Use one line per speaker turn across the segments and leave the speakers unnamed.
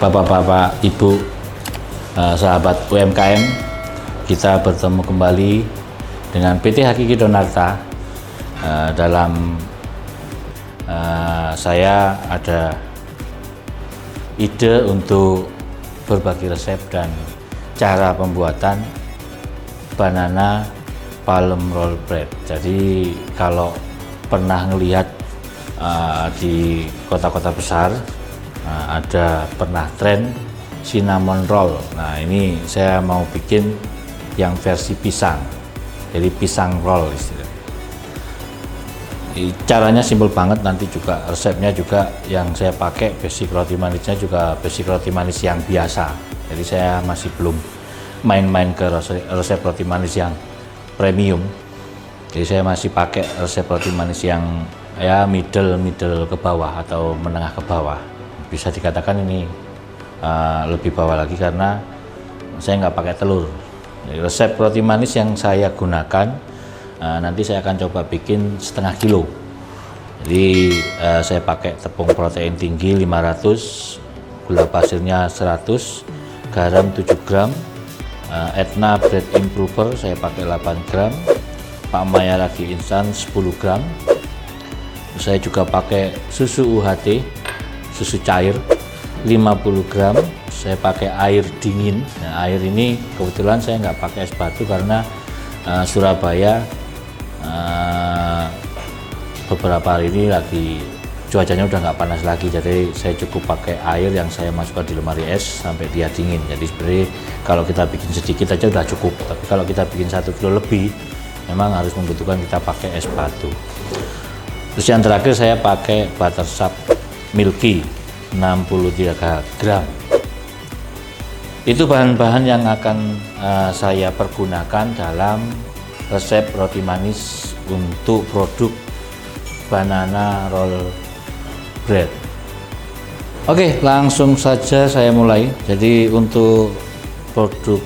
Bapak-bapak, Ibu, sahabat UMKM, kita bertemu kembali dengan PT Hakiki Donarta. Dalam saya ada ide untuk berbagi resep dan cara pembuatan banana palm roll bread. Jadi kalau pernah ngelihat di kota-kota besar pernah tren cinnamon roll. Nah, ini saya mau bikin yang versi pisang, jadi pisang roll istilahnya. Caranya simpel banget, nanti juga resepnya juga yang saya pakai basic roti manisnya juga basic roti manis yang biasa. Jadi saya masih belum main-main ke resep roti manis yang premium. Jadi saya masih pakai resep roti manis yang ya middle ke bawah atau menengah ke bawah. Bisa dikatakan ini lebih bawah lagi karena saya nggak pakai telur. Jadi resep roti manis yang saya gunakan nanti saya akan coba bikin setengah kilo. Jadi saya pakai tepung protein tinggi 500, gula pasirnya 100, garam 7 gram, Etna Bread Improver saya pakai 8 gram, Pak Maya Ragi instan 10 gram. Saya juga pakai susu UHT, susu cair 50 gram. Saya pakai air dingin. Nah, air ini kebetulan saya nggak pakai es batu karena Surabaya beberapa hari ini lagi cuacanya udah nggak panas lagi, jadi saya cukup pakai air yang saya masukkan di lemari es sampai dia dingin. Jadi sebenarnya kalau kita bikin sedikit aja udah cukup, tapi kalau kita bikin 1 kilo lebih memang harus membutuhkan kita pakai es batu. Terus yang terakhir saya pakai buttercup milky 63 gram. Itu bahan-bahan yang akan saya pergunakan dalam resep roti manis untuk produk banana roll bread. Oke, langsung saja saya mulai. Jadi untuk produk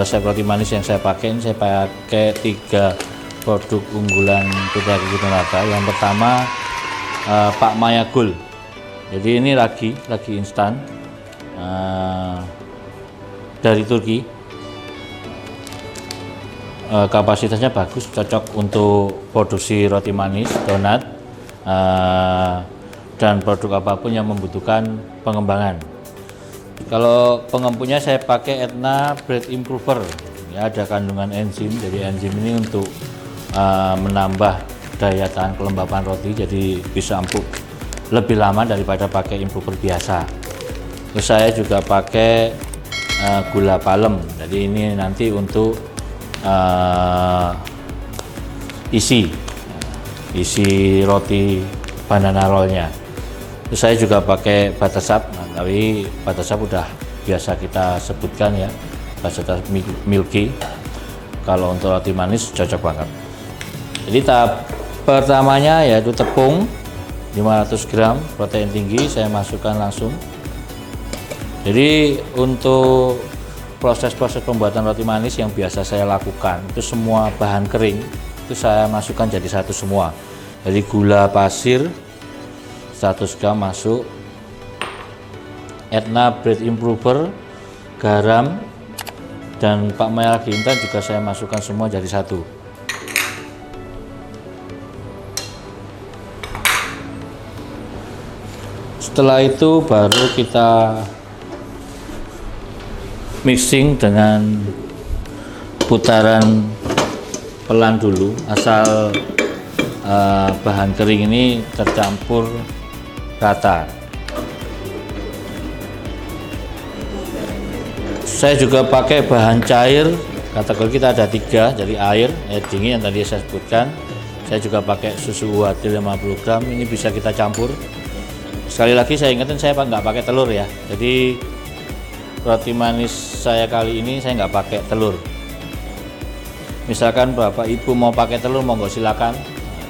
resep roti manis yang saya pakai, saya pakai 3 produk unggulan PT Hakiki Donarta. Yang pertama Pak Maya Gold. Jadi ini ragi instan dari Turki. Kapasitasnya bagus, cocok untuk produksi roti manis, donat, dan produk apapun yang membutuhkan pengembangan. Kalau pengempunya saya pakai Etna Bread Improver. Ya, ada kandungan enzim. Jadi enzim ini untuk menambah daya tahan kelembapan roti, jadi bisa empuk lebih lama daripada pakai improver biasa. Terus saya juga pakai gula palem. Jadi ini nanti untuk isi roti banana rollnya. Terus saya juga pakai buttercup, tapi buttercup udah biasa kita sebutkan ya, buttercup milky. Kalau untuk roti manis cocok banget. Jadi tahap pertamanya yaitu tepung 500 gram protein tinggi saya masukkan langsung. Jadi untuk proses-proses pembuatan roti manis yang biasa saya lakukan itu semua bahan kering itu saya masukkan jadi satu semua. Jadi gula pasir 100 gram masuk, Etna Bread Improver, garam, dan Pak Maya Ragi instan juga saya masukkan semua jadi satu. Setelah itu baru kita mixing dengan putaran pelan dulu, asal bahan kering ini tercampur rata. Saya juga pakai bahan cair, kategori kita ada 3, jadi air dingin yang tadi saya sebutkan. Saya juga pakai susu UHT 50 gram, ini bisa kita campur. Sekali lagi saya ingetin, saya nggak pakai telur ya. Jadi roti manis saya kali ini saya nggak pakai telur. Misalkan Bapak Ibu mau pakai telur, monggo silakan,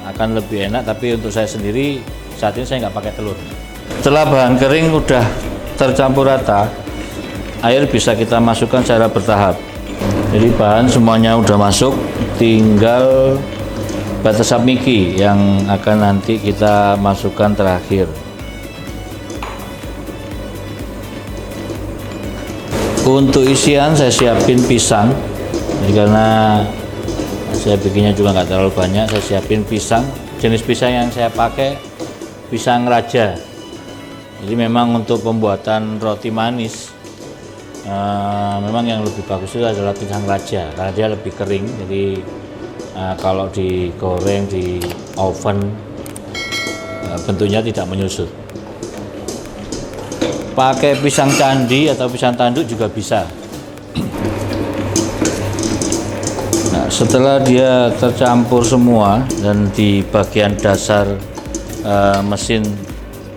akan lebih enak. Tapi untuk saya sendiri saat ini saya nggak pakai telur. Setelah bahan kering udah tercampur rata, air bisa kita masukkan secara bertahap. Jadi bahan semuanya udah masuk, tinggal buttercup milky yang akan nanti kita masukkan terakhir. Untuk isian saya siapin pisang. Jadi karena saya bikinnya juga nggak terlalu banyak, saya siapin pisang. Jenis pisang yang saya pakai pisang raja. Jadi memang untuk pembuatan roti manis memang yang lebih bagus itu adalah pisang raja karena dia lebih kering. Jadi kalau digoreng di oven bentuknya tidak menyusut. Pakai pisang candi atau pisang tanduk juga bisa. Nah, setelah dia tercampur semua dan di bagian dasar mesin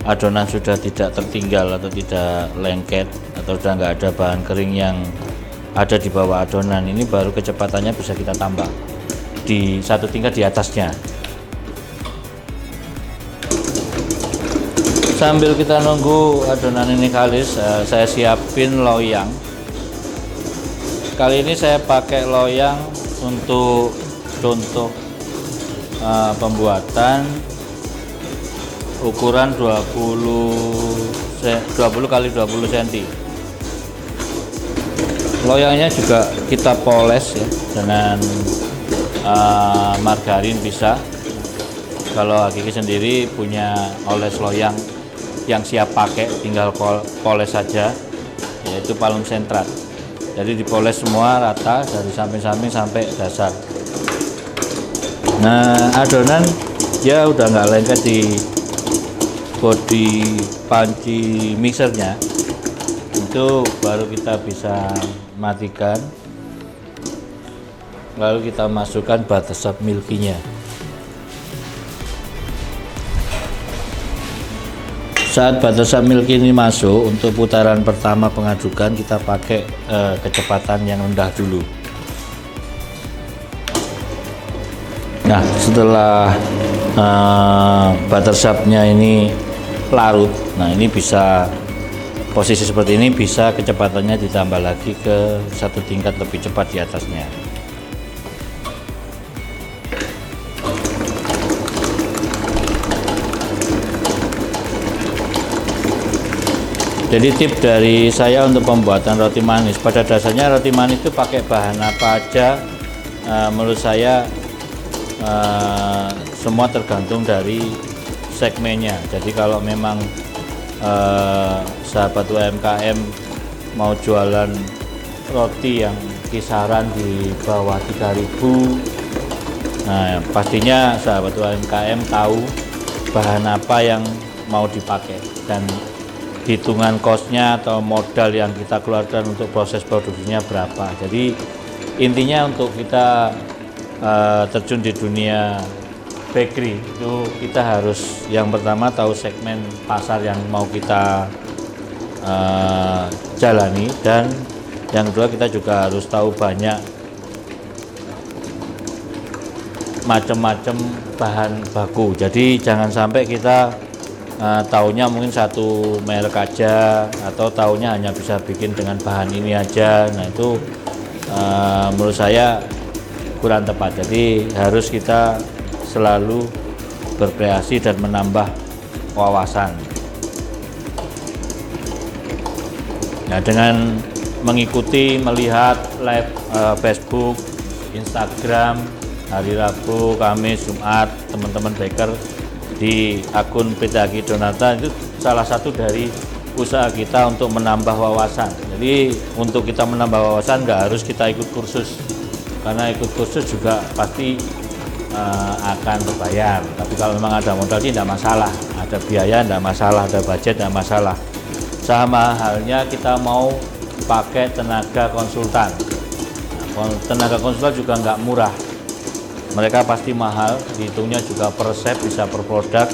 adonan sudah tidak tertinggal atau tidak lengket atau sudah nggak ada bahan kering yang ada di bawah adonan, ini baru kecepatannya bisa kita tambah di satu tingkat di atasnya. Sambil kita nunggu adonan ini kalis, saya siapin loyang. Kali ini saya pakai loyang untuk pembuatan ukuran 20 kali 20 cm. Loyangnya juga kita poles ya dengan margarin bisa. Kalau Hakiki sendiri punya oles loyang yang siap pakai, tinggal poles saja, yaitu palm sentrat. Jadi dipoles semua rata dari samping-samping sampai dasar. Nah, adonan dia udah nggak lengket di bodi panci mixernya, itu baru kita bisa matikan, lalu kita masukkan butterscotch milky-nya. Saat butterscotch milky ini masuk, untuk putaran pertama pengadukan kita pakai kecepatan yang rendah dulu. Nah, setelah butterscotch-nya ini larut, nah ini bisa posisi seperti ini, bisa kecepatannya ditambah lagi ke satu tingkat lebih cepat di atasnya. Jadi tip dari saya untuk pembuatan roti manis, pada dasarnya roti manis itu pakai bahan apa aja, menurut saya semua tergantung dari segmennya. Jadi kalau memang sahabat UMKM mau jualan roti yang kisaran di bawah 3.000, nah pastinya sahabat UMKM tahu bahan apa yang mau dipakai dan hitungan cost-nya atau modal yang kita keluarkan untuk proses produksinya berapa. Jadi intinya untuk kita terjun di dunia bakery itu kita harus yang pertama tahu segmen pasar yang mau kita jalani, dan yang kedua kita juga harus tahu banyak macam-macam bahan baku. Jadi jangan sampai kita taunya mungkin satu merek aja atau taunya hanya bisa bikin dengan bahan ini aja. Nah itu menurut saya kurang tepat. Jadi harus kita selalu berkreasi dan menambah wawasan. Nah, dengan mengikuti, melihat live Facebook, Instagram, hari Rabu, Kamis, Jumat, teman-teman baker di akun PT Hakiki Donata, itu salah satu dari usaha kita untuk menambah wawasan. Jadi untuk kita menambah wawasan nggak harus kita ikut kursus, karena ikut kursus juga pasti akan berbayar. Tapi kalau memang ada modal sih tidak masalah, ada biaya tidak masalah, ada budget tidak masalah. Sama halnya kita mau pakai tenaga konsultan. Nah, tenaga konsultan juga nggak murah, mereka pasti mahal, dihitungnya juga per resep, bisa per produk.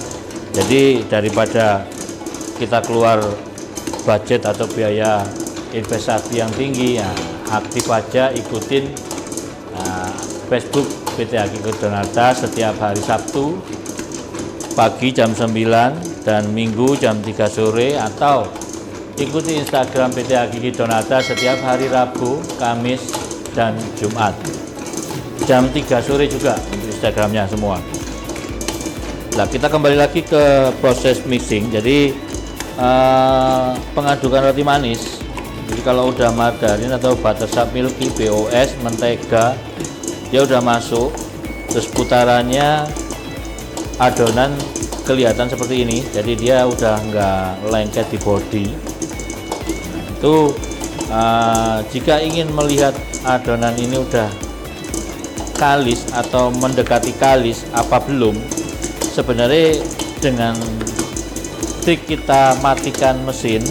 Jadi daripada kita keluar budget atau biaya investasi yang tinggi, ya aktif aja ikutin Facebook PT Hakiki Donata setiap hari Sabtu pagi jam 9 dan Minggu jam 3 sore, atau ikuti Instagram PT Hakiki Donata setiap hari Rabu, Kamis, dan Jumat jam 3 sore juga untuk Instagramnya semua. Nah, kita kembali lagi ke proses mixing. Jadi pengadukan roti manis Jadi kalau udah margarin atau butterscotch milky, BOS, mentega, dia udah masuk, terus putarannya adonan kelihatan seperti ini, jadi dia udah nggak lengket di body. Nah, itu jika ingin melihat adonan ini udah kalis atau mendekati kalis apa belum, sebenarnya dengan trik kita matikan mesin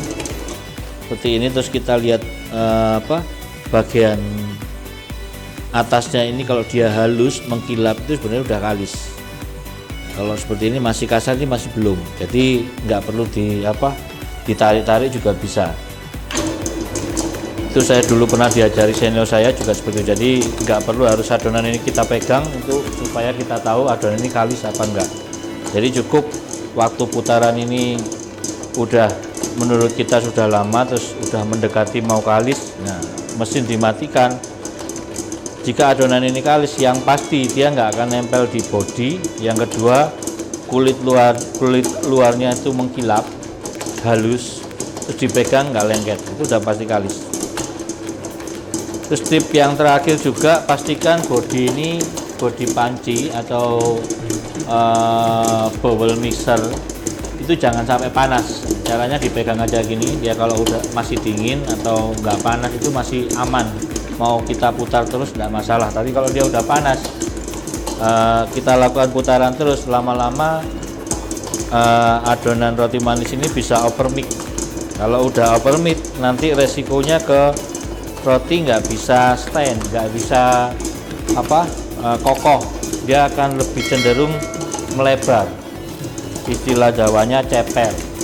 seperti ini, terus kita lihat bagian atasnya ini, kalau dia halus mengkilap itu sebenarnya udah kalis. Kalau seperti ini masih kasar, ini masih belum, jadi nggak perlu ditarik-tarik juga bisa. Itu saya dulu pernah diajari senior saya juga seperti itu. Jadi nggak perlu harus adonan ini kita pegang untuk supaya kita tahu adonan ini kalis apa enggak. Jadi cukup waktu putaran ini udah menurut kita sudah lama, terus udah mendekati mau kalis, nah mesin dimatikan. Jika adonan ini kalis, yang pasti dia nggak akan nempel di body. Yang kedua, kulit luarnya itu mengkilap, halus, terus dipegang nggak lengket, itu udah pasti kalis. Terus tip yang terakhir juga, pastikan body ini body panci atau bowl mixer itu jangan sampai panas. Caranya dipegang aja gini, dia kalau udah masih dingin atau nggak panas itu masih aman, mau kita putar terus nggak masalah. Tapi kalau dia udah panas, kita lakukan putaran terus, lama-lama adonan roti manis ini bisa overmix. Kalau udah overmix, nanti resikonya ke roti nggak bisa stand, nggak bisa kokoh, dia akan lebih cenderung melebar, istilah Jawanya ceper.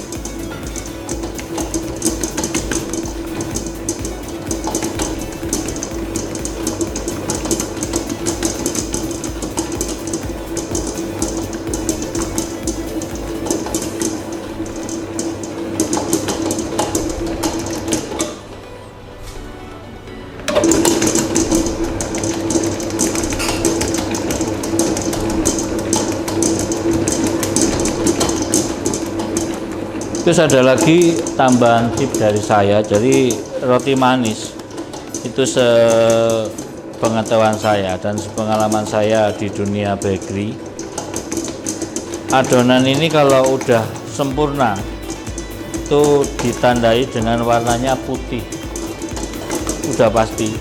Terus ada lagi tambahan tip dari saya. Jadi roti manis itu sepengetahuan saya dan sepengalaman saya di dunia bakery, adonan ini kalau udah sempurna itu ditandai dengan warnanya putih, udah pasti.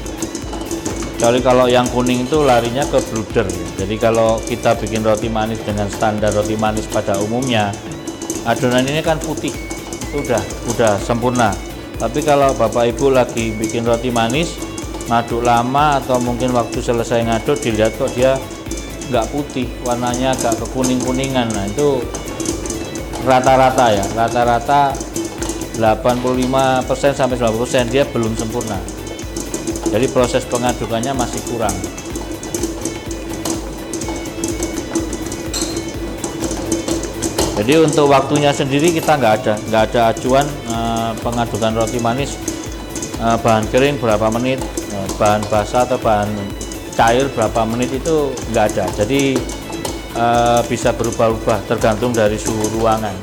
Kecuali kalau yang kuning itu larinya ke brooder. Jadi kalau kita bikin roti manis dengan standar roti manis pada umumnya, adonan ini kan putih, itu udah sempurna. Tapi kalau Bapak Ibu lagi bikin roti manis, ngaduk lama atau mungkin waktu selesai ngaduk dilihat kok dia nggak putih, warnanya agak kekuning-kuningan, nah itu rata-rata 85% sampai 90% dia belum sempurna. Jadi proses pengadukannya masih kurang. Jadi untuk waktunya sendiri kita nggak ada acuan pengadukan roti manis, bahan kering berapa menit, bahan basah atau bahan cair berapa menit, itu nggak ada. Jadi bisa berubah-ubah tergantung dari suhu ruangan.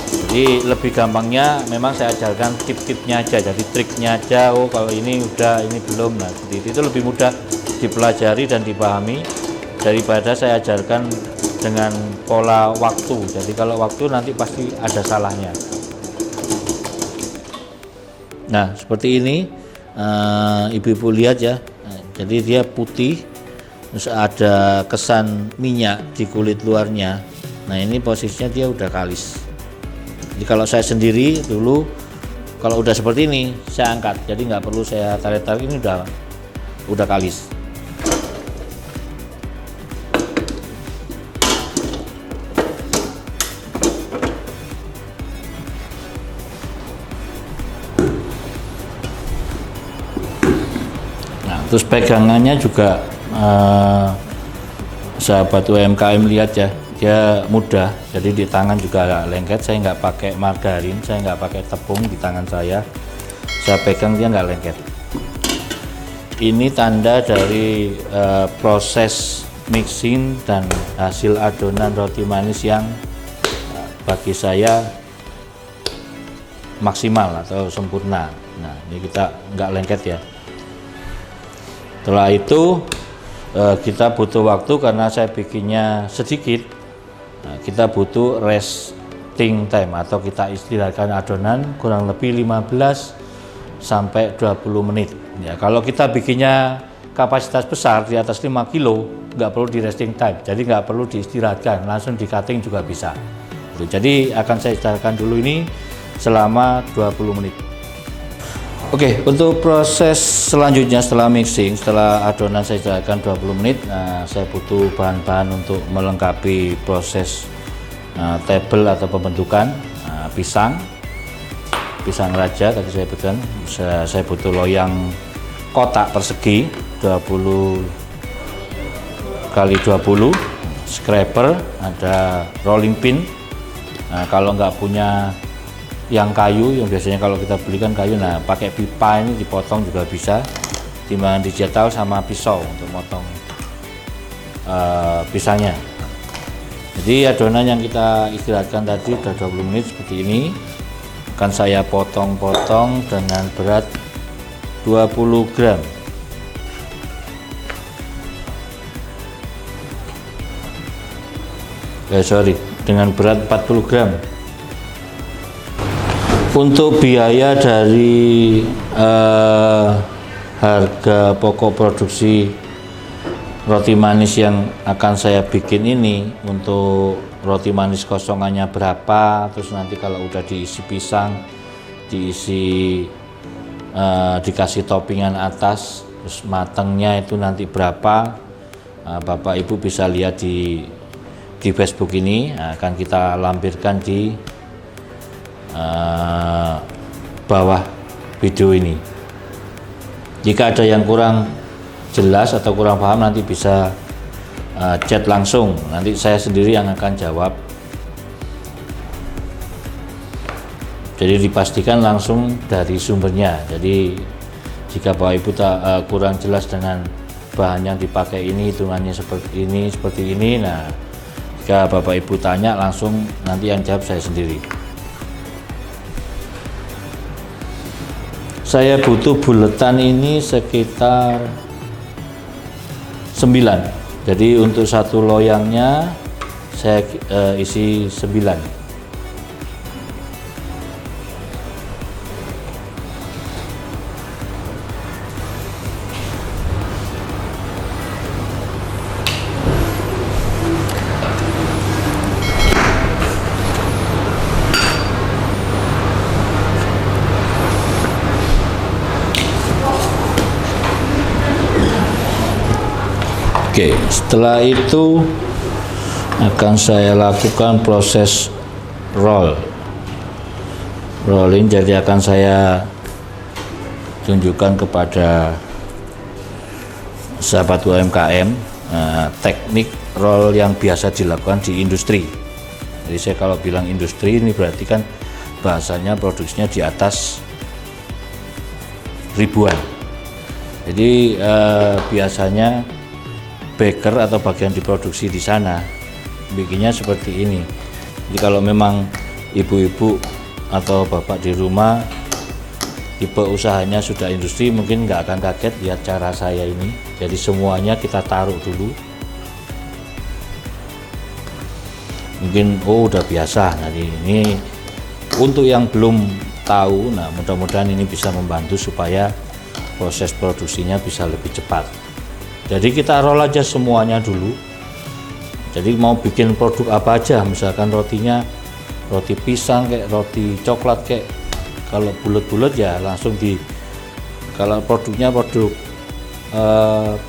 Jadi lebih gampangnya memang saya ajarkan tip-tipnya aja, jadi triknya aja. Oh kalau ini udah, ini belum, nah seperti itu lebih mudah dipelajari dan dipahami daripada saya ajarkan dengan pola waktu. Jadi kalau waktu nanti pasti ada salahnya. Nah seperti ini, ibu-ibu lihat ya. Nah, jadi dia putih, terus ada kesan minyak di kulit luarnya. Nah ini posisinya dia udah kalis. Jadi kalau saya sendiri dulu, kalau udah seperti ini saya angkat, jadi nggak perlu saya tarik-tarik, ini udah kalis. Terus pegangannya juga sahabat UMKM lihat ya, dia mudah, jadi di tangan juga agak lengket. Saya nggak pakai margarin, saya nggak pakai tepung di tangan saya pegang dia nggak lengket. Ini tanda dari proses mixing dan hasil adonan roti manis yang bagi saya maksimal atau sempurna. Nah, ini kita nggak lengket ya. Setelah itu kita butuh waktu karena saya bikinnya sedikit. Nah, kita butuh resting time atau kita istirahatkan adonan kurang lebih 15 sampai 20 menit. Ya, kalau kita bikinnya kapasitas besar di atas 5 kilo, nggak perlu di resting time, jadi nggak perlu diistirahatkan, langsung di cutting juga bisa. Jadi akan saya istirahatkan dulu ini selama 20 menit. Oke, untuk proses selanjutnya setelah mixing, setelah adonan saya istirahatkan 20 menit, nah saya butuh bahan-bahan untuk melengkapi proses table atau pembentukan. Pisang raja tadi saya sebutkan, saya butuh loyang kotak persegi 20 kali 20, scraper, ada rolling pin. Nah, kalau nggak punya yang kayu, yang biasanya kalau kita belikan kayu, nah pakai pipa ini dipotong juga bisa, timbangan digital sama pisau untuk motong pisangnya. Jadi adonan yang kita istirahatkan tadi sudah 20 menit seperti ini, akan saya potong-potong dengan berat 20 gram. Dengan berat 40 gram. Untuk biaya dari harga pokok produksi roti manis yang akan saya bikin ini, untuk roti manis kosongannya berapa, terus nanti kalau udah diisi pisang, diisi dikasih toppingan atas, terus matangnya itu nanti berapa, Bapak Ibu bisa lihat di Facebook ini, akan kita lampirkan di bawah video ini. Jika ada yang kurang jelas atau kurang paham, nanti bisa chat langsung, nanti saya sendiri yang akan jawab. Jadi dipastikan langsung dari sumbernya. Jadi jika Bapak Ibu kurang jelas dengan bahan yang dipakai ini, hitungannya seperti ini, nah jika Bapak Ibu tanya langsung, nanti yang jawab saya sendiri. Saya butuh buletan ini sekitar 9. Jadi untuk satu loyangnya saya isi 9. Oke, setelah itu akan saya lakukan proses rolling. Jadi akan saya tunjukkan kepada sahabat UMKM teknik roll yang biasa dilakukan di industri. Jadi saya kalau bilang industri ini berarti kan bahasanya produksinya di atas ribuan. Jadi biasanya baker atau bagian diproduksi di sana bikinnya seperti ini. Jadi kalau memang ibu-ibu atau bapak di rumah tipe usahanya sudah industri, mungkin nggak akan kaget lihat cara saya ini. Jadi semuanya kita taruh dulu, mungkin udah biasa. Nah ini untuk yang belum tahu, nah mudah-mudahan ini bisa membantu supaya proses produksinya bisa lebih cepat. Jadi kita roll aja semuanya dulu. Jadi mau bikin produk apa aja, misalkan rotinya roti pisang kayak roti coklat kayak, kalau bulat-bulat ya langsung kalau produknya produk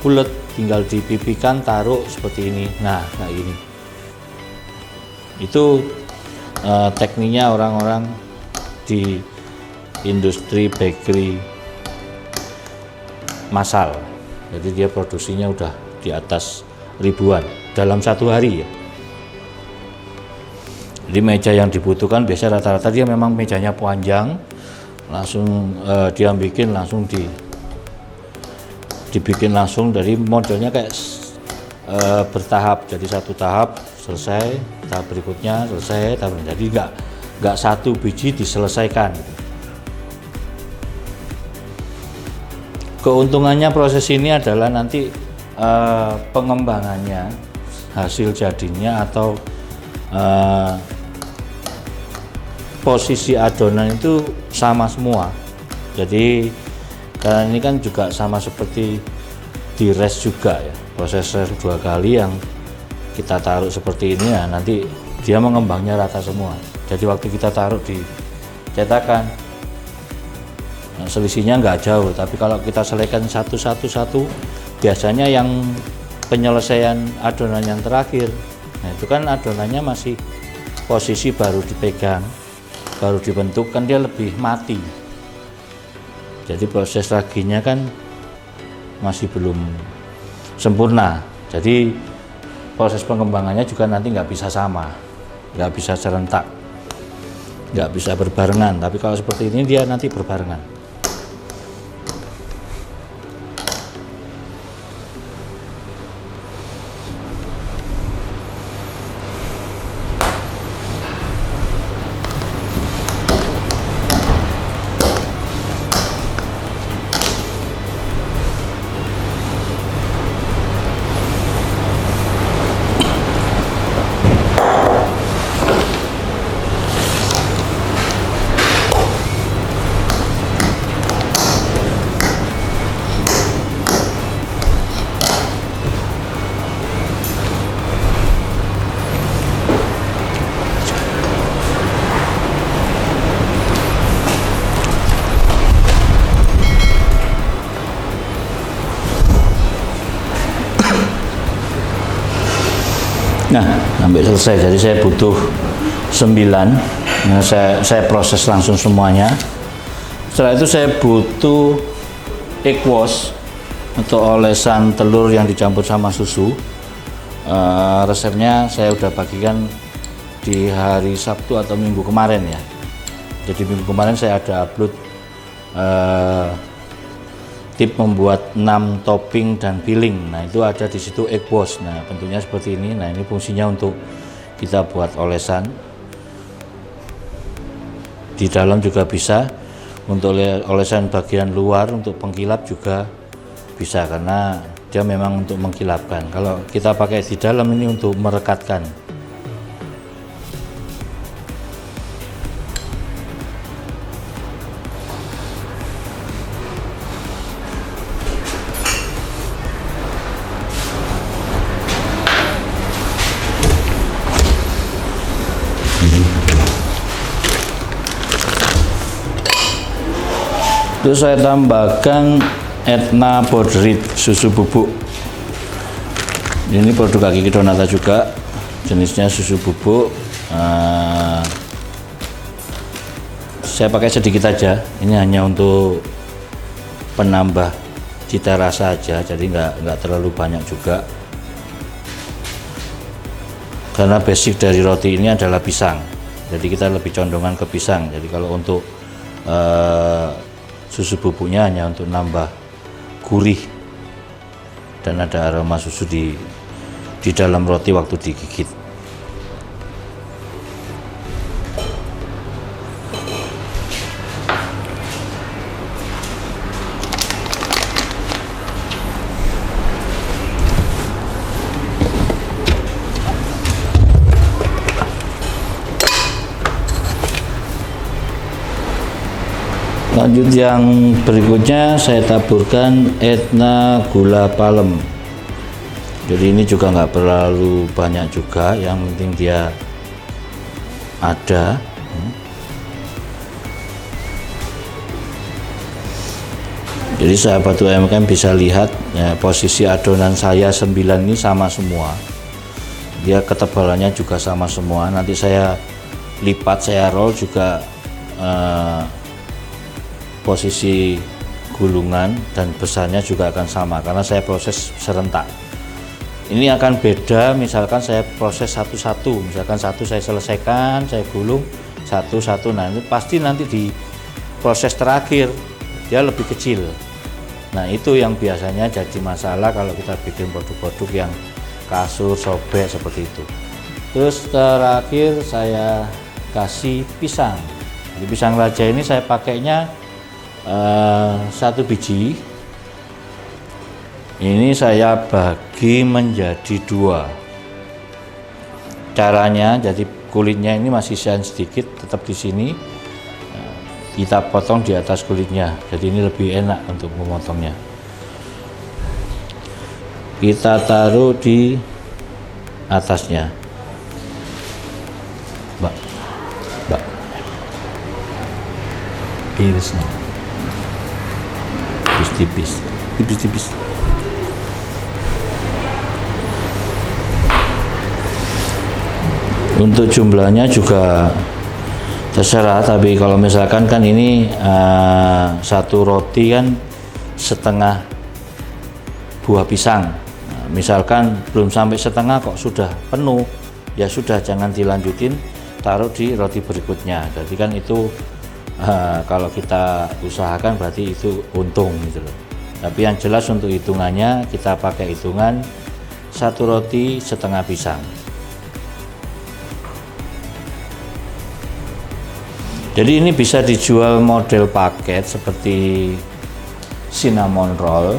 bulat tinggal dipipikan, taruh seperti ini. Nah kayak gini. Itu tekniknya orang-orang di industri bakery massal. Jadi dia produksinya udah di atas ribuan dalam satu hari ya. Jadi meja yang dibutuhkan biasa rata-rata dia memang mejanya panjang, langsung dia bikin langsung dibikin langsung dari modelnya kayak bertahap. Jadi satu tahap selesai, tahap berikutnya selesai, tahap jadi nggak satu biji diselesaikan. Keuntungannya proses ini adalah nanti pengembangannya, hasil jadinya atau posisi adonan itu sama semua. Jadi karena ini kan juga sama seperti di res juga ya, proses res 2 kali yang kita taruh seperti ini ya, nanti dia mengembangnya rata semua. Jadi waktu kita taruh di cetakan, nah, selisihnya nggak jauh. Tapi kalau kita selesaikan satu, biasanya yang penyelesaian adonan yang terakhir, nah itu kan adonannya masih posisi baru dipegang, baru dibentuk, kan dia lebih mati. Jadi proses laginya kan masih belum sempurna. Jadi proses pengembangannya juga nanti nggak bisa sama, nggak bisa serentak, nggak bisa berbarengan. Tapi kalau seperti ini dia nanti berbarengan. Nah, sampai selesai. Jadi saya butuh 9. Nah, saya proses langsung semuanya. Setelah itu saya butuh egg wash untuk olesan telur yang dicampur sama susu. Resepnya saya udah bagikan di hari Sabtu atau Minggu kemarin ya. Jadi minggu kemarin saya ada upload tip membuat 6 topping dan filling. Nah, itu ada di situ egg wash. Nah, bentuknya seperti ini. Nah, ini fungsinya untuk kita buat olesan. Di dalam juga bisa untuk olesan bagian luar, untuk pengkilap juga bisa, karena dia memang untuk mengkilapkan. Kalau kita pakai di dalam ini untuk merekatkan. Terus saya tambahkan Etna Borderit susu bubuk. Ini produk Kaki Donata juga, jenisnya susu bubuk. Saya pakai sedikit aja. Ini hanya untuk penambah cita rasa aja, jadi nggak terlalu banyak juga. Karena basic dari roti ini adalah pisang, jadi kita lebih condongan ke pisang. Jadi kalau untuk susu bubuknya hanya untuk nambah gurih dan ada aroma susu di dalam roti waktu digigit. Lanjut yang berikutnya saya taburkan Etna gula palem. Jadi ini juga nggak terlalu banyak juga, yang penting dia ada. Jadi sahabat UMKM bisa lihat ya, posisi adonan saya 9 ini sama semua. Dia ketebalannya juga sama semua. Nanti saya lipat, saya roll juga posisi gulungan dan besarnya juga akan sama karena saya proses serentak. Ini akan beda misalkan saya proses satu-satu, misalkan satu saya selesaikan, saya gulung satu-satu. Nah, itu pasti nanti di proses terakhir dia lebih kecil. Nah, itu yang biasanya jadi masalah kalau kita bikin produk-produk yang kasur, sobek seperti itu. Terus terakhir saya kasih pisang. Di pisang raja ini saya pakainya 1 biji Ini saya bagi menjadi 2. Caranya, jadi kulitnya ini masih sisain sedikit, tetap di sini. Kita potong di atas kulitnya, jadi ini lebih enak untuk memotongnya. Kita taruh di atasnya, Mbak, irisnya, tipis. Untuk jumlahnya juga terserah, tapi kalau misalkan kan ini satu roti kan setengah buah pisang. Nah, misalkan belum sampai setengah kok sudah penuh, ya sudah, jangan dilanjutin, taruh di roti berikutnya. Jadi kan itu kalau kita usahakan berarti itu untung gitu loh. Tapi yang jelas untuk hitungannya kita pakai hitungan satu roti setengah pisang. Jadi ini bisa dijual model paket seperti cinnamon roll,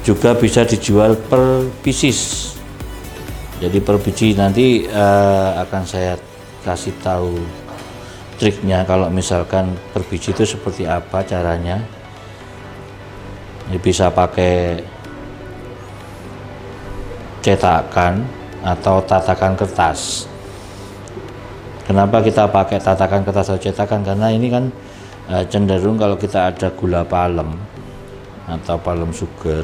juga bisa dijual per pieces. Jadi per biji nanti akan saya kasih tahu triknya kalau misalkan per biji itu seperti apa caranya. Ini bisa pakai cetakan atau tatakan kertas. Kenapa kita pakai tatakan kertas atau cetakan? Karena ini kan cenderung kalau kita ada gula palem atau palem sugar,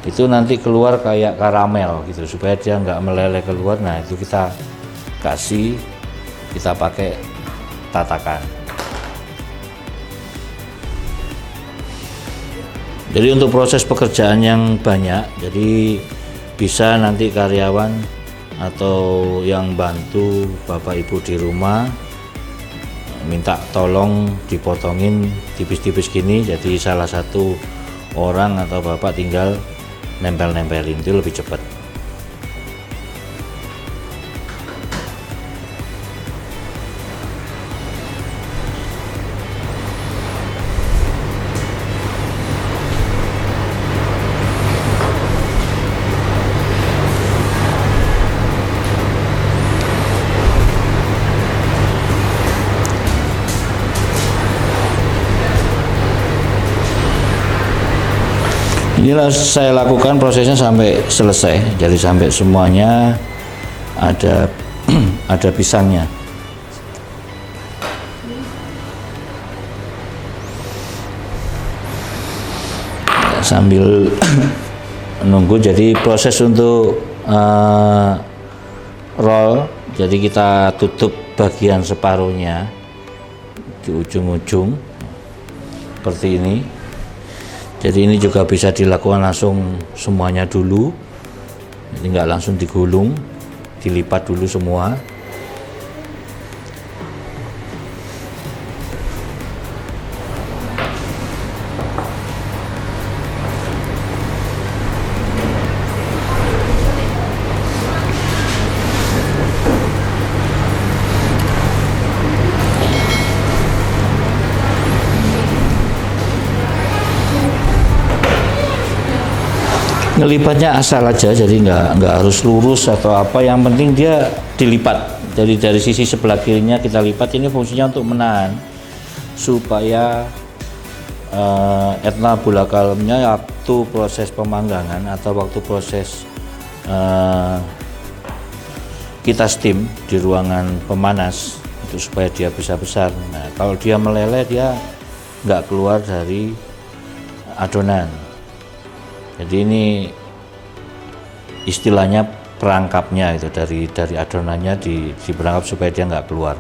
itu nanti keluar kayak karamel gitu, supaya dia nggak meleleh keluar. Nah itu kita pakai tatakan. Jadi untuk proses pekerjaan yang banyak, jadi bisa nanti karyawan atau yang bantu bapak ibu di rumah minta tolong dipotongin tipis-tipis gini, jadi salah satu orang atau bapak tinggal nempel-nempelin, itu lebih cepat. Inilah saya lakukan prosesnya sampai selesai, jadi sampai semuanya ada ada pisangnya. Sambil nunggu, jadi proses untuk roll, jadi kita tutup bagian separuhnya di ujung-ujung seperti ini. Jadi ini juga bisa dilakukan langsung semuanya dulu, jadi nggak langsung digulung, dilipat dulu semua. Ngelipatnya asal aja, jadi nggak harus lurus atau apa, yang penting dia dilipat. Jadi dari sisi sebelah kirinya kita lipat, ini fungsinya untuk menahan supaya etna bola kalemnya waktu proses pemanggangan atau waktu proses kita steam di ruangan pemanas itu supaya dia bisa besar. Nah kalau dia meleleh, dia nggak keluar dari adonan. Jadi ini istilahnya perangkapnya itu, dari adonannya diperangkap supaya dia nggak keluar.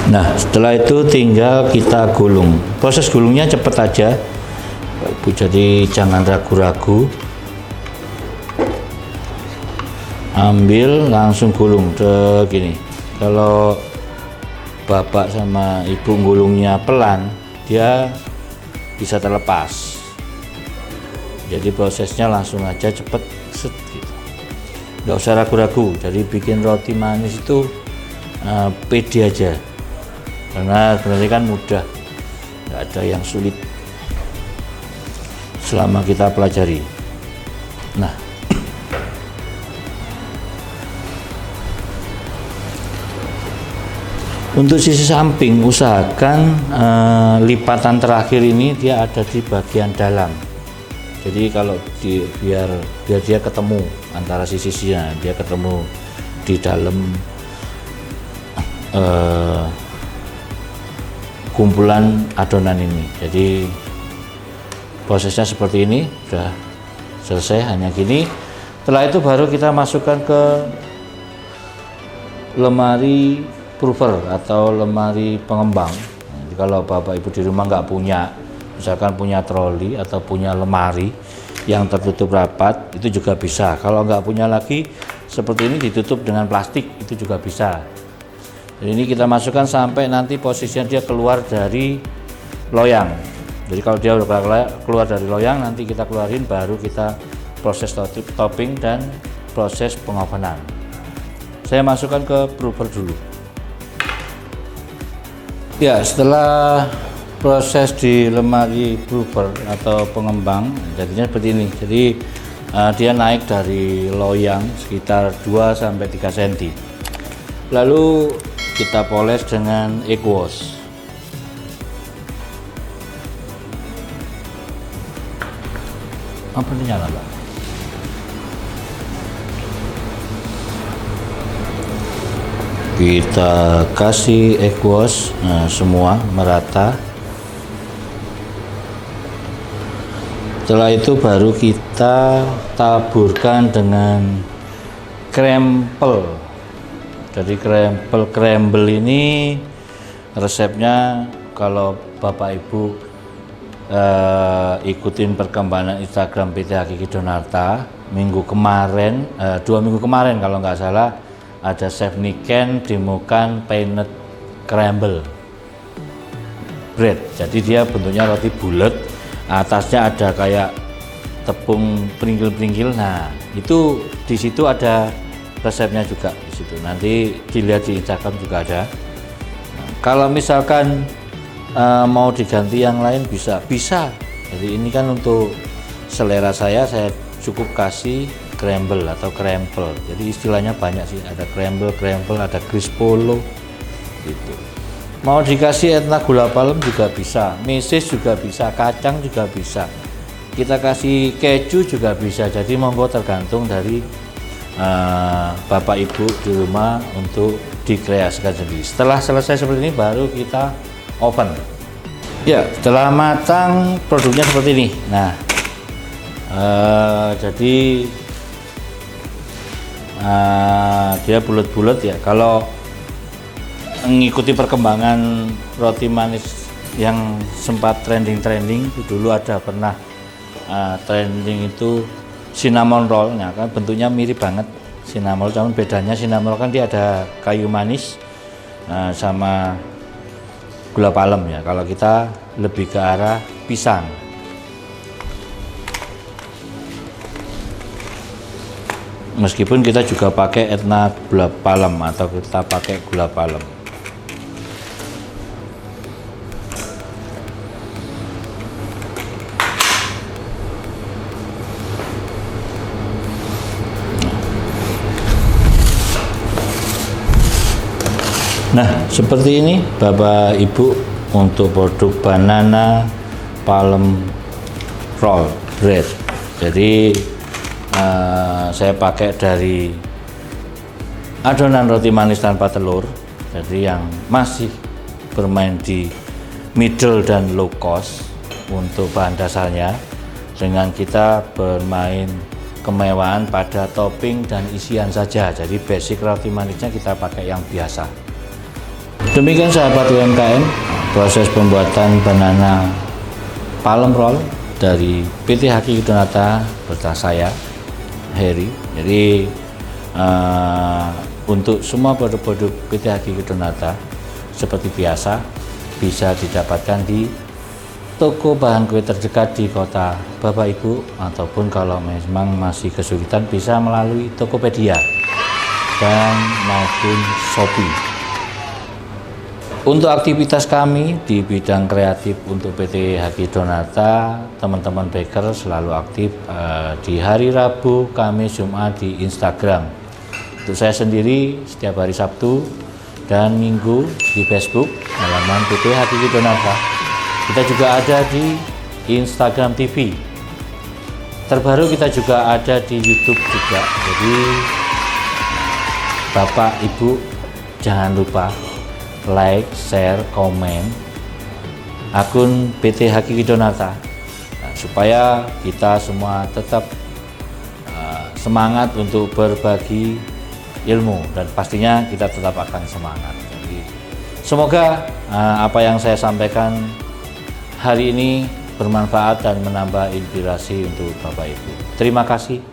Nah setelah itu tinggal kita gulung. Proses gulungnya cepet aja Bu, jadi jangan ragu-ragu, ambil langsung gulung gini. Kalau bapak sama ibu gulungnya pelan, dia bisa terlepas. Jadi prosesnya langsung aja cepet set gitu, nggak usah ragu-ragu. Jadi bikin roti manis itu pede aja, karena sebenarnya kan mudah, nggak ada yang sulit selama kita pelajari. Nah, untuk sisi samping usahakan lipatan terakhir ini dia ada di bagian dalam. Jadi kalau biar dia ketemu antara sisi-sisinya, dia ketemu di dalam kumpulan adonan ini. Jadi prosesnya seperti ini, sudah selesai, hanya gini. Setelah itu baru kita masukkan ke lemari prover atau lemari pengembang. Jadi kalau Bapak Ibu di rumah nggak punya, misalkan punya troli atau punya lemari yang tertutup rapat, itu juga bisa. Kalau nggak punya lagi, seperti ini ditutup dengan plastik, itu juga bisa. Jadi ini kita masukkan sampai nanti posisinya dia keluar dari loyang. Jadi kalau dia udah keluar dari loyang, nanti kita keluarin, baru kita proses topping dan proses pengovenan. Saya masukkan ke prover dulu. Ya, setelah proses di lemari prover atau pengembang, jadinya seperti ini. Jadi dia naik dari loyang sekitar 2-3 cm. Lalu kita poles dengan egg wash. Apa ini nyala, Pak? Kita kasih egg wash semua merata. Setelah itu baru kita taburkan dengan crumble. Jadi crumble ini resepnya kalau Bapak Ibu ikutin perkembangan Instagram PT Hakiki Donata minggu kemarin, 2 minggu kemarin kalau nggak salah, ada Chef Niken demokan peanut crumble bread. Jadi dia bentuknya roti bulat, atasnya ada kayak tepung peringgil-peringgil. Nah, itu di situ ada resepnya juga di situ. Nanti dilihat di Instagram juga ada. Nah, kalau misalkan mau diganti yang lain bisa. Jadi ini kan untuk selera saya cukup kasih crumble atau crumble. Jadi istilahnya banyak sih, ada crumble, ada crispolo gitu. Mau dikasih etna gula palem juga bisa, meses juga bisa, kacang juga bisa, kita kasih keju juga bisa. Jadi monggo tergantung dari Bapak Ibu di rumah untuk dikreasikan sendiri. Setelah selesai seperti ini baru kita oven. Ya, setelah matang produknya seperti ini. Nah, jadi dia bulat-bulat ya. Kalau mengikuti perkembangan roti manis yang sempat trending itu dulu ada pernah trending itu cinnamon roll. Nah, kan bentuknya mirip banget cinnamon, cuman bedanya cinnamon kan dia ada kayu manis sama gula palem ya. Kalau kita lebih ke arah pisang. Meskipun kita juga pakai etna gula palem atau kita pakai gula palem. Nah, seperti ini Bapak Ibu untuk produk banana palm roll bread. Jadi saya pakai dari adonan roti manis tanpa telur. Jadi yang masih bermain di middle dan low cost untuk bahan dasarnya, dengan kita bermain kemewahan pada topping dan isian saja. Jadi basic roti manisnya kita pakai yang biasa. Demikian sahabat UMKM, proses pembuatan banana palm roll dari PT Hakiki Donata bersama saya, Heri. Jadi untuk semua produk-produk PT Hakiki Donata seperti biasa bisa didapatkan di toko bahan kue terdekat di kota Bapak Ibu, ataupun kalau memang masih kesulitan bisa melalui Tokopedia dan maupun Shopee. Untuk aktivitas kami di bidang kreatif untuk PT Haki Donata, teman-teman baker selalu aktif di hari Rabu, Kamis, Jumat di Instagram. Untuk saya sendiri setiap hari Sabtu dan Minggu di Facebook halaman PT Haki Donata. Kita juga ada di Instagram TV. Terbaru kita juga ada di YouTube juga. Jadi Bapak Ibu jangan lupa like, share, komen akun PT Haki Donata, supaya kita semua tetap semangat untuk berbagi ilmu, dan pastinya kita tetap akan semangat. Jadi, semoga apa yang saya sampaikan hari ini bermanfaat dan menambah inspirasi untuk Bapak Ibu. Terima kasih.